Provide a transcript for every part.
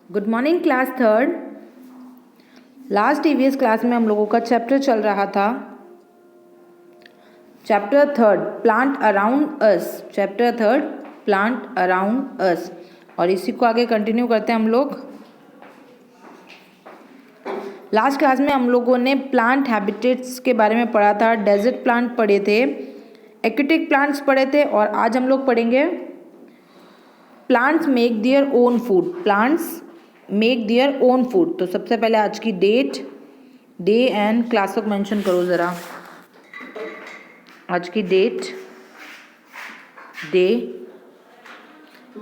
Good morning class third. Last EVS class में हम लोगों का चैप्टर चल रहा था, chapter third plant around us. Chapter third plant around us, और इसी को आगे कंटिन्यू करते हैं हम लोग। लास्ट क्लास में हम लोगों ने प्लांट हैबिटेट्स के बारे में पढ़ा था, डेजर्ट प्लांट पढ़े थे, एक्वेटिक प्लांट्स पढ़े थे, और आज हम लोग पढ़ेंगे plants make their own food. Plants make their own food. तो सबसे पहले आज की डेट, डे एंड क्लास को मेंशन करो ज़रा। आज की डेट, डे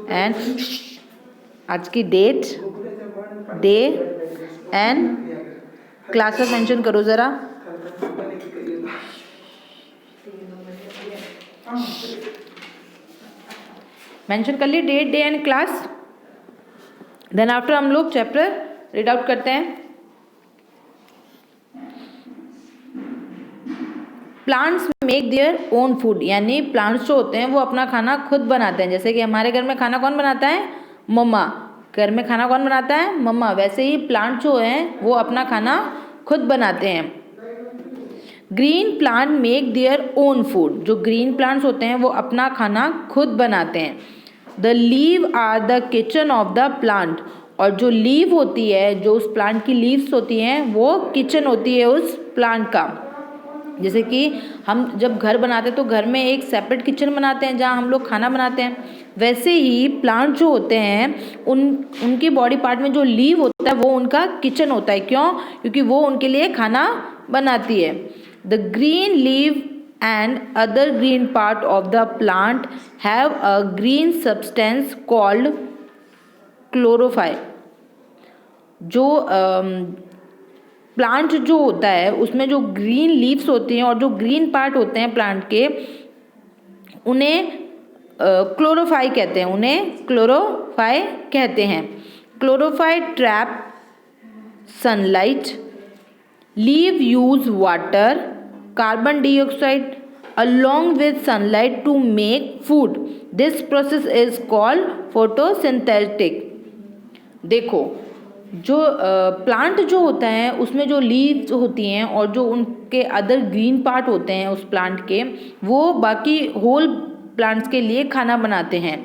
एंड आज की डेट, डे एंड क्लास को मेंशन करो ज़रा। मेंशन कर ली date, day and class. Then after हम लोग चैप्टर रीड आउट करते हैं। Plants make their own food, यानी प्लांट्स जो होते हैं वो अपना खाना खुद बनाते हैं। जैसे कि हमारे घर में खाना कौन बनाता है? मम्मा। घर में खाना कौन बनाता है? मम्मा। वैसे ही प्लांट जो हैं वो अपना खाना खुद बनाते हैं। Green plant make their own food. जो ग्रीन प्लांट्स होते हैं वो अपना खाना खुद बनाते हैं। The leave are the kitchen of the plant. और जो लीव होती है, जो उस प्लांट की लीव्स होती हैं, वो किचन होती है उस प्लांट का। जैसे कि हम जब घर बनाते हैं तो घर में एक सेपरेट किचन बनाते हैं जहाँ हम लोग खाना बनाते हैं। वैसे ही प्लांट जो होते हैं उनकी बॉडी पार्ट में जो लीव होता है वो उनका किचन होता है। क्यों? क्योंकि वो उनके लिए खाना बनाती है। The green leave and other green part of the plant have a green substance called chlorophyll। जो प्लांट जो होता है उसमें जो ग्रीन लीव्स होती हैं और जो ग्रीन पार्ट होते हैं प्लांट के, उन्हें क्लोरोफाई कहते हैं। उन्हें क्लोरोफाई कहते हैं। Chlorophyll trap sunlight, leave use water, carbon dioxide along with sunlight to make food. This process is called photosynthetic। देखो, जो प्लांट जो होता है उसमें जो लीव्स होती हैं और जो उनके अदर ग्रीन पार्ट होते हैं उस प्लांट के, वो बाकी होल प्लांट्स के लिए खाना बनाते हैं।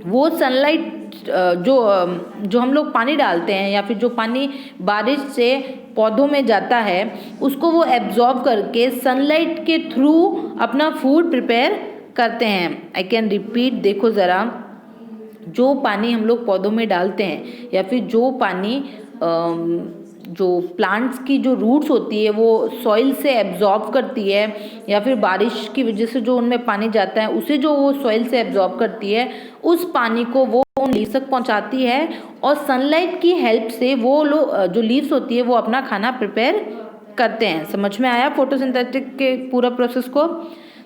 वो सनलाइट जो हम लोग पानी डालते हैं या फिर जो पानी बारिश से पौधों में जाता है उसको वो एब्जॉर्ब करके सनलाइट के थ्रू अपना फूड प्रिपेयर करते हैं। आई कैन रिपीट, देखो ज़रा, जो पानी हम लोग पौधों में डालते हैं या फिर जो पानी जो प्लांट्स की जो रूट्स होती है वो सॉइल से एब्जॉर्ब करती है, या फिर बारिश की वजह से जो उनमें पानी जाता है उसे जो वो सॉइल से एब्जॉर्ब करती है, उस पानी को वो उन लीव्स तक पहुंचाती है, और सनलाइट की हेल्प से वो जो लीव्स होती है वो अपना खाना प्रिपेयर करते हैं। समझ में आया फोटोसिंथेटिक के पूरा प्रोसेस को?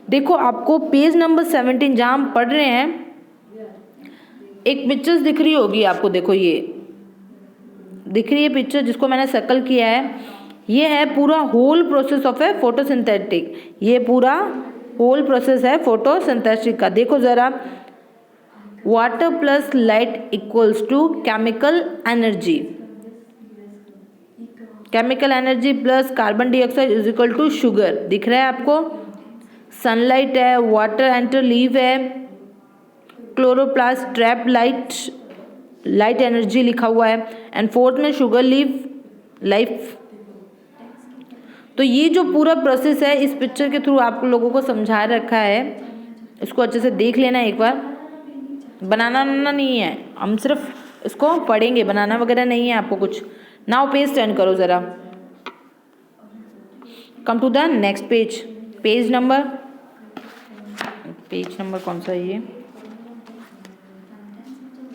देखो, आपको पेज नंबर 17 जहाँ हम पढ़ रहे हैं, एक पिक्चर्स दिख रही होगी आपको। देखो, ये दिख रही है पिक्चर जिसको मैंने सर्कल किया है। ये है पूरा whole process of a photosynthetic. ये पूरा होल प्रोसेस है फोटोसिंथेसिस का। देखो ज़रा, water plus light equals to chemical energy. Chemical energy plus carbon dioxide is equal to sugar. दिख रहा है आपको? सनलाइट है, वाटर एंटर लीव है, क्लोरोप्लास्ट ट्रैप लाइट एनर्जी लिखा हुआ है, एंड फोर्थ में शुगर लीव लाइफ। तो ये जो पूरा प्रोसेस है इस पिक्चर के थ्रू आप लोगों को समझा रखा है। इसको अच्छे से देख लेना एक बार। बनाना नहीं है, हम सिर्फ इसको पढ़ेंगे, बनाना वगैरह नहीं है आपको कुछ। नाउ पेज टर्न करो ज़रा, come to the next page. Page number कौन सा है ये?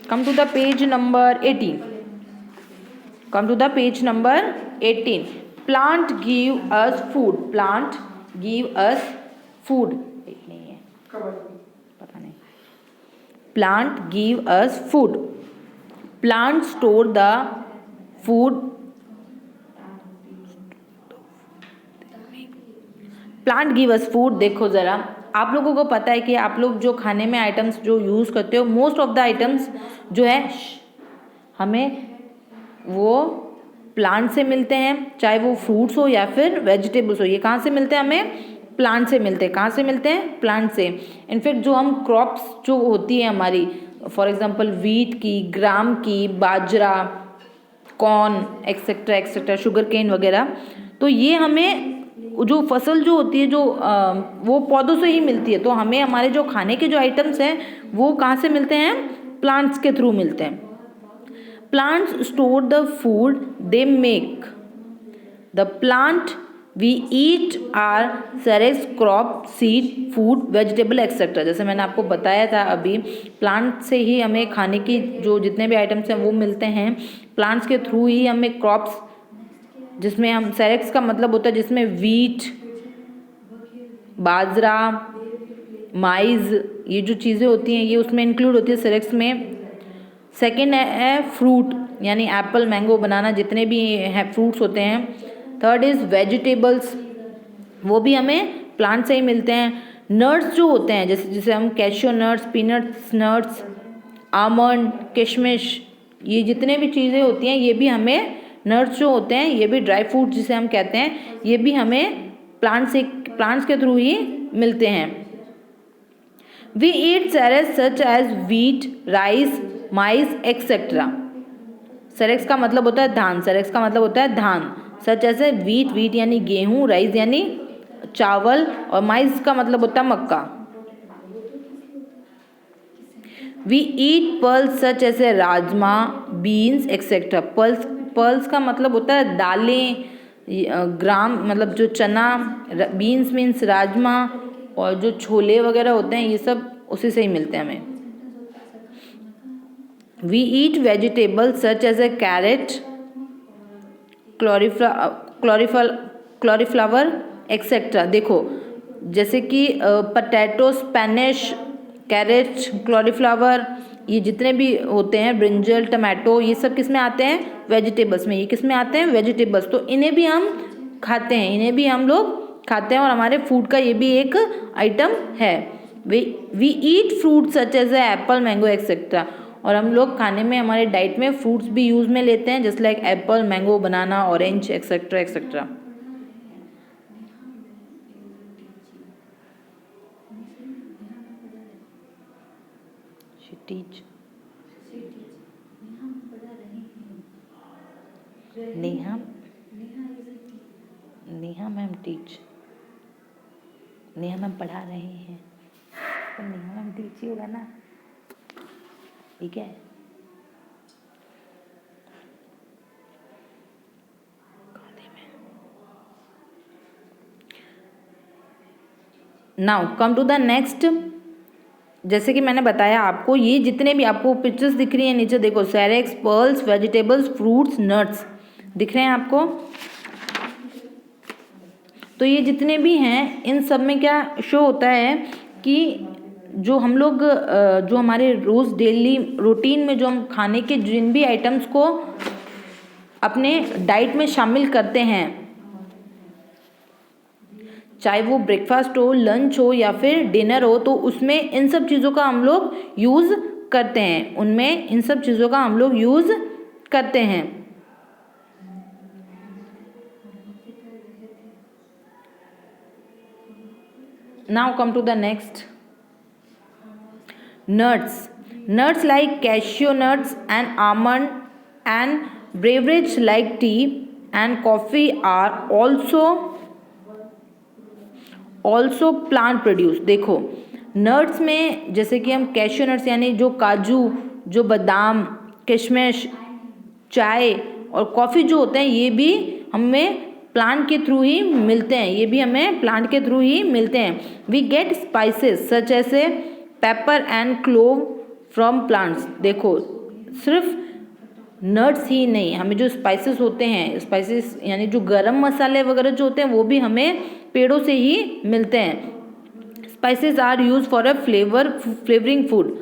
Come to the page number 18. Come to the page number 18. Plant give us food. Plant give us food. नहीं है, पता नहीं। Plant give us food. Plant store the food. Plant give us food. देखो ज़रा, आप लोगों को पता है कि आप लोग जो खाने में आइटम्स जो यूज़ करते हो, मोस्ट ऑफ द आइटम्स जो है हमें वो प्लांट से मिलते हैं, चाहे वो फ्रूट्स हो या फिर वेजिटेबल्स हो। ये कहाँ से मिलते हैं? हमें प्लांट से मिलते हैं। कहाँ से मिलते हैं? प्लांट से। इनफैक्ट जो हम क्रॉप्स जो होती है हमारी, फॉर एग्जांपल वीट की, ग्राम की, बाजरा, corn etcetera etcetera, sugar cane वगैरह, तो ये हमें जो फसल जो होती है जो वो पौधों से ही मिलती है। तो हमें हमारे जो खाने के जो आइटम्स हैं वो कहाँ से मिलते हैं? प्लांट्स के थ्रू मिलते हैं। Plants store the food they make. The plant we eat are cereals, crop, seed, food, vegetable, etc. जैसे मैंने आपको बताया था अभी, प्लांट से ही हमें खाने की जो जितने भी आइटम्स हैं वो मिलते हैं। प्लांट्स के थ्रू ही हमें क्रॉप्स, जिसमें हम सेरेक्स का मतलब होता है जिसमें वीट, बाजरा, माइज, ये जो चीज़ें होती हैं ये उसमें इंक्लूड होती है सेरेक्स में। सेकेंड है फ्रूट, यानी एप्पल, मैंगो, बनाना, जितने भी है फ्रूट्स होते हैं। थर्ड इज़ वेजिटेबल्स, वो भी हमें प्लांट से ही मिलते हैं। नट्स जो होते हैं जैसे जिसे हम cashew nuts, peanuts nuts, almond, किशमिश, ये जितने भी चीज़ें होती हैं ये भी हमें, नट्स जो होते हैं ये भी ड्राई फ्रूट जिसे हम कहते हैं, ये भी हमें प्लांट्स के थ्रू ही मिलते हैं। We eat cereals such as wheat, rice, maize, etc. सेरेक्स का मतलब होता है धान, सेरेक्स का मतलब होता है धान। सच ऐसे वीट, वीट यानी गेहूँ, राइस यानी चावल, और माइज का मतलब होता है मक्का। वी ईट पल्स सच ऐसे राजमा, बीन्स एक्सेट्रा। पल्स का मतलब होता है दालें, ग्राम मतलब जो चना, बीन्स मीन्स राजमा, और जो छोले वगैरह होते हैं ये सब उसी से ही मिलते हैं हमें। We eat vegetables such as a carrot, cauliflower etcetera. देखो जैसे कि पटैटो, स्पेनिश, कैरेट, क्लॉलीफ्लावर, ये जितने भी होते हैं, ब्रिंजल, टमाटो, ये सब किस में आते हैं? वेजिटेबल्स में। ये किस में आते हैं? वेजिटेबल्स। तो इन्हें भी हम खाते हैं, इन्हें भी हम लोग खाते हैं, और हमारे फूड का ये भी एक आइटम है। We eat fruit such as a apple, mango etcetera. और हम लोग खाने में, हमारे डाइट में फ्रूट्स भी यूज़ में लेते हैं, just like apple, mango, banana, orange etcetera etcetera. Neha ma'am teach, Neha ma'am पढ़ा रहे हैं, तो नेहा मैम टीच ही होगा ना, ठीक है। Now come to the next. जैसे कि मैंने बताया आपको, ये जितने भी आपको पिक्चर्स दिख रही हैं नीचे, देखो सेरेक्स, पर्ल्स, वेजिटेबल्स, फ्रूट्स, नट्स दिख रहे हैं आपको। तो ये जितने भी हैं इन सब में क्या शो होता है कि जो हम लोग जो हमारे रोज़ डेली रूटीन में जो हम खाने के जिन भी आइटम्स को अपने डाइट में शामिल करते हैं, चाहे वो ब्रेकफास्ट हो, लंच हो या फिर डिनर हो, तो उसमें इन सब चीज़ों का हम लोग यूज़ करते हैं, उनमें इन सब चीज़ों का हम लोग यूज़ करते हैं। Now come to the next. Nuts like cashew nuts and almond and beverage like tea and coffee are also plant produced। देखो नट्स में जैसे कि हम कैश्यू नट्स यानी जो काजू, जो बादाम, किशमिश, चाय और कॉफ़ी जो होते हैं ये भी हमें प्लांट के थ्रू ही मिलते हैं, ये भी हमें प्लांट के थ्रू ही मिलते हैं। वी गेट स्पाइसेस सच ऐसे paper and clove from plants. देखो सिर्फ नट्स ही नहीं, हमें जो स्पाइसेस होते हैं, स्पाइसेस यानी जो गरम मसाले वगैरह जो होते हैं वो भी हमें पेड़ों से ही मिलते हैं। Spices are use for a flavouring food.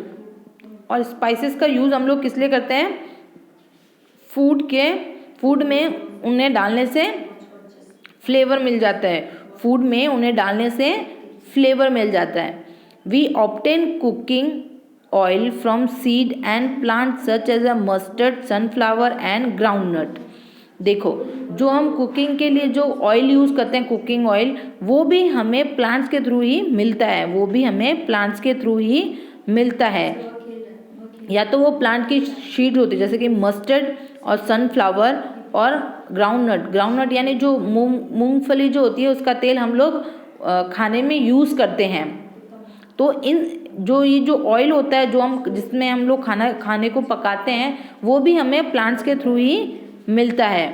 और स्पाइसेस का यूज़ हम लोग किस लिए करते हैं? फूड में उन्हें डालने से फ्लेवर मिल जाता है, फूड में उन्हें डालने से फ्लेवर मिल जाता है। We obtain cooking oil from seed and plants such as a mustard, sunflower and groundnut. देखो, जो हम कुकिंग के लिए जो ऑयल यूज़ करते हैं, कुकिंग ऑयल, वो भी हमें प्लांट्स के थ्रू ही मिलता है, वो भी हमें प्लांट्स के थ्रू ही मिलता है। या तो वो प्लांट की शीड होती है जैसे कि मस्टर्ड और सनफ्लावर और ग्राउंडनट। ग्राउंडनट यानी जो मूंगफली जो होती है उसका तेल हम लोग खाने में यूज़ करते हैं। तो ये जो ऑयल होता है जो जिसमें हम लोग खाने को पकाते हैं, वो भी हमें प्लांट्स के थ्रू ही मिलता है।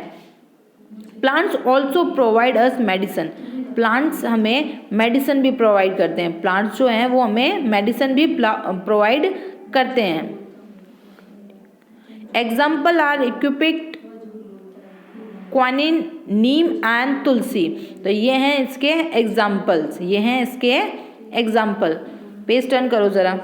प्लांट्स ऑल्सो प्रोवाइड अस मेडिसिन। प्लांट्स हमें मेडिसिन भी प्रोवाइड करते हैं। प्लांट्स जो हैं वो हमें मेडिसिन भी प्रोवाइड करते हैं। एग्जाम्पल आर इक्विपिक्ट, क्वानिन, नीम एंड तुलसी। तो ये हैं इसके एग्जाम्पल्स, ये हैं इसके एग्जाम्पल। पेज टर्न करो ज़रा।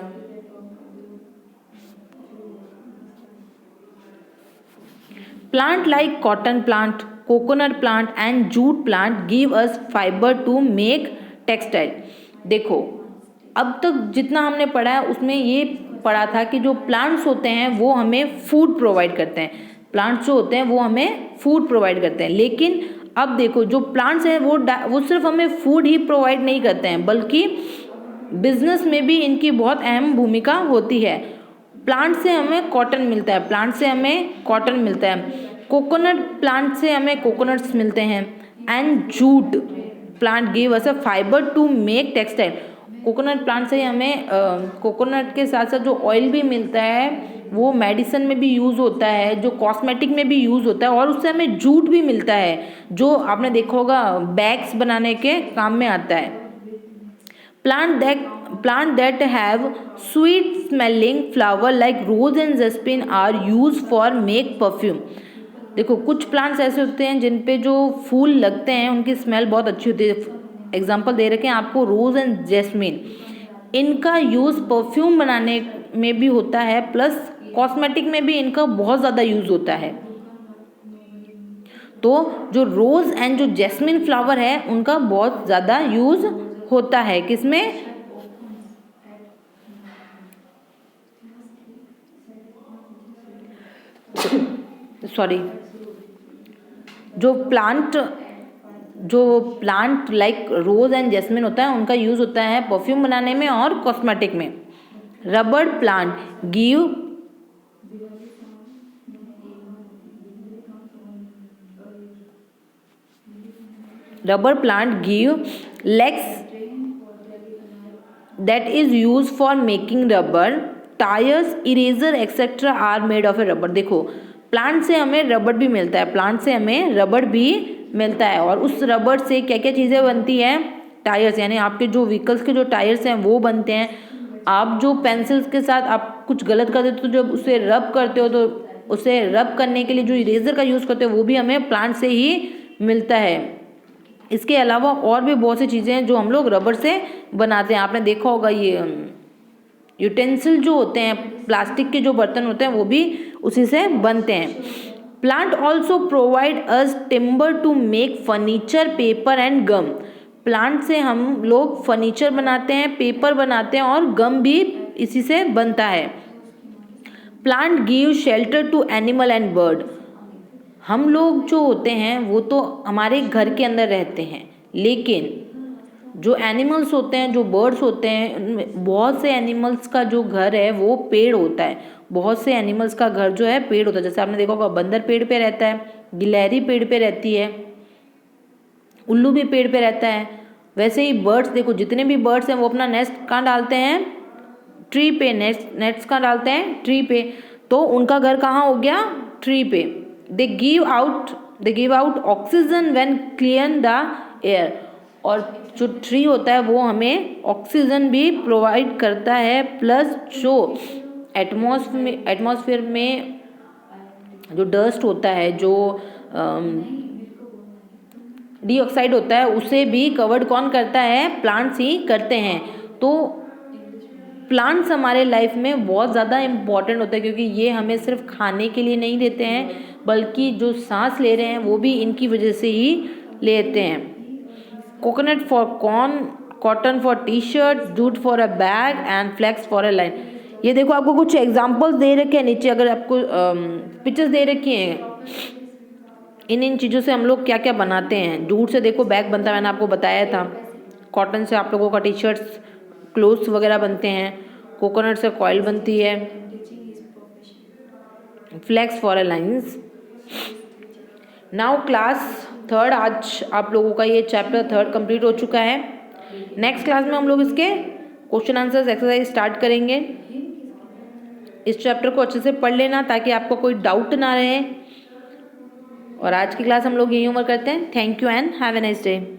Plant like cotton plant, coconut plant and jute plant give us fiber to make textile। देखो, अब तक जितना हमने पढ़ा है उसमें ये पढ़ा था कि जो प्लांट्स होते हैं वो हमें फूड प्रोवाइड करते हैं। प्लांट्स जो होते हैं वो हमें फूड प्रोवाइड करते हैं। लेकिन अब देखो, जो प्लांट्स हैं वो सिर्फ हमें फूड ही प्रोवाइड नहीं करते हैं, बल्कि बिजनेस में भी इनकी बहुत अहम भूमिका होती है। प्लांट से हमें कॉटन मिलता है, प्लांट से हमें कॉटन मिलता है। कोकोनट प्लांट से हमें कोकोनट्स मिलते हैं। And jute plant give us a fibre to make textile. Coconut plant से हमें कोकोनट के साथ साथ जो ऑयल भी मिलता है वो मेडिसिन में भी यूज़ होता है, जो कॉस्मेटिक में भी यूज़ होता है, और उससे हमें जूट भी मिलता है जो आपने देखा होगा बैग्स बनाने के काम में आता है। Plant that have sweet smelling flower like rose and jasmine are used for make perfume। देखो, कुछ प्लांट्स ऐसे होते हैं जिन पे जो फूल लगते हैं उनकी स्मेल बहुत अच्छी होती है। एग्जांपल दे रखे हैं आपको रोज एंड जैस्मिन। इनका यूज़ परफ्यूम बनाने में भी होता है, प्लस कॉस्मेटिक में भी इनका बहुत ज़्यादा यूज़ होता है। तो जो रोज एंड जो जैस्मिन फ्लावर है उनका बहुत ज़्यादा यूज़ होता है। किसमें? सॉरी, जो plant like rose and jasmine होता है उनका यूज़ होता है परफ्यूम बनाने में और कॉस्मेटिक में। Rubber plant give legs that is used for making rubber, tires, eraser etc are made of a rubber। देखो, प्लांट से हमें रबड़ भी मिलता है, प्लांट से हमें रबड़ भी मिलता है। और उस रबड़ से क्या क्या चीज़ें बनती हैं? टायर्स, यानी आपके जो व्हीकल्स के जो टायर्स हैं वो बनते हैं। आप जो पेंसिल्स के साथ आप कुछ गलत कर देते हो तो जब उसे रब करते हो तो उसे रब करने के लिए जो इरेजर का यूज़ करते हो वो भी हमें प्लांट से ही मिलता है। इसके अलावा और भी बहुत सी चीज़ें हैं जो हम लोग रबर से बनाते हैं। आपने देखा होगा ये यूटेंसिल जो होते हैं, प्लास्टिक के जो बर्तन होते हैं वो भी उसी से बनते हैं। Plant also provide us timber to make furniture, paper and gum. Plant से हम लोग फर्नीचर बनाते हैं, पेपर बनाते हैं और गम भी इसी से बनता है। Plant give shelter to animal and bird. हम लोग जो होते हैं वो तो हमारे घर के अंदर रहते हैं, लेकिन जो एनिमल्स होते हैं, जो बर्ड्स होते हैं, बहुत से एनिमल्स का जो घर है वो पेड़ होता है। बहुत से एनिमल्स का घर जो है पेड़ होता है। जैसे आपने देखा होगा बंदर पेड़ पे रहता है, गिलहरी पेड़ पे रहती है, उल्लू भी पेड़ पे रहता है। वैसे ही बर्ड्स, देखो जितने भी बर्ड्स हैं वो अपना नेस्ट कहाँ डालते हैं? ट्री पे। नेस्ट कहाँ डालते हैं? ट्री पे। तो उनका घर कहाँ हो गया? ट्री पे। They give out oxygen when clean the air. और जो ट्री होता है वो हमें ऑक्सीजन भी प्रोवाइड करता है, प्लस जो एटमॉस्फेयर में जो डस्ट होता है, जो डाइऑक्साइड होता है, उसे भी कवर्ड कौन करता है? प्लांट्स ही करते हैं। तो प्लांट्स हमारे लाइफ में बहुत ज़्यादा इम्पॉर्टेंट होता है, क्योंकि ये हमें सिर्फ खाने के लिए नहीं देते हैं, बल्कि जो सांस ले रहे हैं वो भी इनकी वजह से ही लेते हैं। Coconut for corn, cotton for T shirt, jute for a bag and flax for a line. ये देखो आपको कुछ एग्जांपल्स दे रखे हैं नीचे, अगर आपको पिक्चर्स दे रखी हैं, इन चीज़ों से हम लोग क्या क्या बनाते हैं। जूट से देखो बैग बनता है, मैंने आपको बताया था। कॉटन से आप लोगों का टी शर्ट्स, क्लोथ्स वगैरह बनते हैं। कोकोनट से कॉयल बनती है। Flax for lines. Now class third, आज आप लोगों का ये चैप्टर थर्ड कंप्लीट हो चुका है। नेक्स्ट क्लास में हम लोग इसके क्वेश्चन आंसर्स एक्सरसाइज स्टार्ट करेंगे। इस चैप्टर को अच्छे से पढ़ लेना ताकि आपको कोई डाउट ना रहे। और आज की क्लास हम लोग यहीं उम्र करते हैं। Thank you and have a nice day.